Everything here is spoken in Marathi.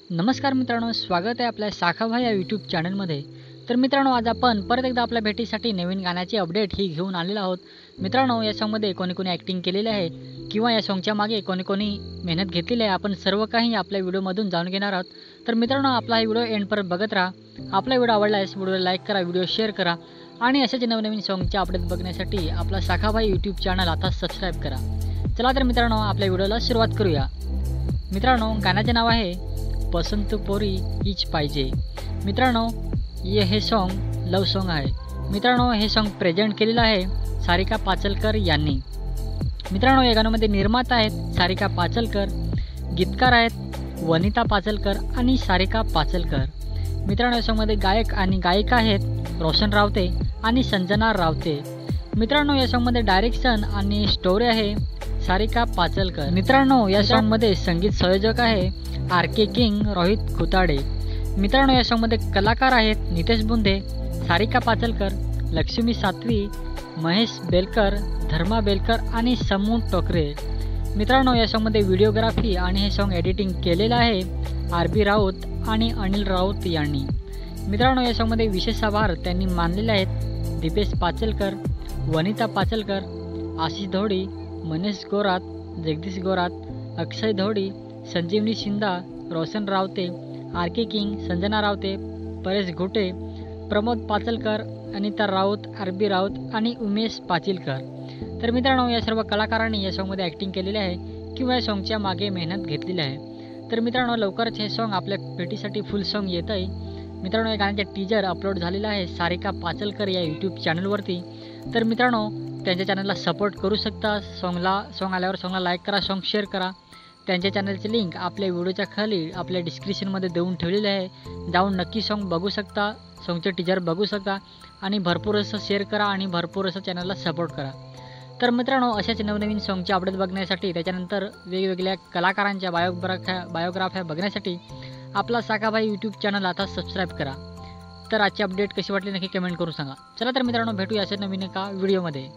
नमस्कार मित्रांनो, स्वागत आहे आपल्या साखाभाई या यूट्यूब चॅनलमध्ये। तर मित्रांनो, आज आपण परत एकदा आपल्या भेटीसाठी नवीन गाण्याची अपडेट ही घेऊन आलेलो आहोत। मित्रांनो, या सॉन्गमध्ये कोणी ॲक्टिंग केलेली आहे किंवा या सॉन्गच्या मागे कोणी मेहनत घेतलेली आहे, आपण सर्व काही आपल्या व्हिडिओमधून जाणून घेणार आहोत। तर मित्रांनो, आपला हा व्हिडिओ एंडपर्यंत बघत राहा। आपला व्हिडिओ आवडल्यास व्हिडिओला लाईक करा, व्हिडिओ शेअर करा आणि अशाच नवनवीन सॉन्गच्या अपडेट बघण्यासाठी आपला साखाभाई यूट्यूब चॅनल आता सबस्क्राईब करा। चला तर मित्रांनो, आपल्या व्हिडिओला सुरुवात करूया। मित्रांनो, गाण्याचे नाव आहे पसंत पोरी हीच पाहिजे। मित्रांनो, हे सॉन्ग लव सॉन्ग आहे। मित्रांनो, हे सॉन्ग प्रेझेंट केलेलं आहे सारिका पाचलकर यांनी। मित्रांनो, या गाण्यामध्ये निर्माता आहेत सारिका पाचलकर, गीतकार आहेत वनिता पाचलकर आणि सारिका पाचलकर। मित्रांनो, या सॉन्गमध्ये गायक आणि गायिका आहेत रोशन रावते आणि संजना रावते। मित्रांनो, या सॉन्गमध्ये डायरेक्शन आणि स्टोरी आहे सारिका पाचलकर। मित्रांनो, या सॉन्गमध्ये संगीत संयोजक आहे RK किंग रोहित खुताडे। मित्रांनो, या सॉन्गमध्ये कलाकार आहेत नितेश बुंदे, सारिका पाचलकर, लक्ष्मी सातवी, महेश बेलकर, धर्मा बेलकर आणि समू टोकरे। मित्रांनो, या सॉन्गमध्ये व्हिडिओग्राफी आणि हे सॉन्ग एडिटिंग केलेलं आहे RB राऊत आणि अनिल राऊत यांनी। मित्रांनो, या सॉन्गमध्ये विशेष आभार त्यांनी मानलेले आहेत दीपेश पाचलकर, वनिता पाचलकर, आशिष धोडी, मनीष गोरात, जगदीश गोरात, अक्षय धोडी, संजीवनी शिंदा, रोशन रावते, RK किंग, संजना रावते, परेश घोटे, प्रमोद पाचलकर, अनिता राऊत, RB राऊत आणि उमेश पाचलकर। तर मित्रांनो, या सर्व कलाकारांनी या सॉन्गमध्ये ॲक्टिंग केलेली आहे किंवा या सॉन्गच्या मागे मेहनत घेतलेली आहे। तर मित्रांनो, लवकरच हे सॉन्ग आपल्या भेटीसाठी फुल सॉन्ग येत आहे। मित्रांनो, या गाण्याचे टीजर अपलोड झालेला आहे सारिका पाचलकर या यूट्यूब चॅनलवरती। तर मित्रांनो, त्यांच्या चॅनलला सपोर्ट करू शकता। सॉन्ग आल्यावर सॉन्गला लाईक करा, सॉन्ग शेअर करा। त्यांच्या चॅनलची लिंक आपल्या व्हिडिओच्या खाली आपल्या डिस्क्रिप्शनमध्ये देऊन ठेवलेली आहे, जाऊन नक्की सॉन्ग बघू शकता, सॉन्गचे टीजर बघू शकता आणि भरपूर असं शेअर करा आणि भरपूर असं चॅनलला सपोर्ट करा। तर मित्रांनो, अशाच नवनवीन सॉन्गचे अपडेट बघण्यासाठी, त्याच्यानंतर वेगवेगळ्या कलाकारांच्या बायोग्राफ्या बघण्यासाठी आपला साखाभाई यूट्यूब चॅनल आता सबस्क्राईब करा। तर आजची अपडेट कशी वाटली नक्की कमेंट करून सांगा। चला तर मित्रांनो, भेटूया अशाच नवीन एका व्हिडिओमध्ये।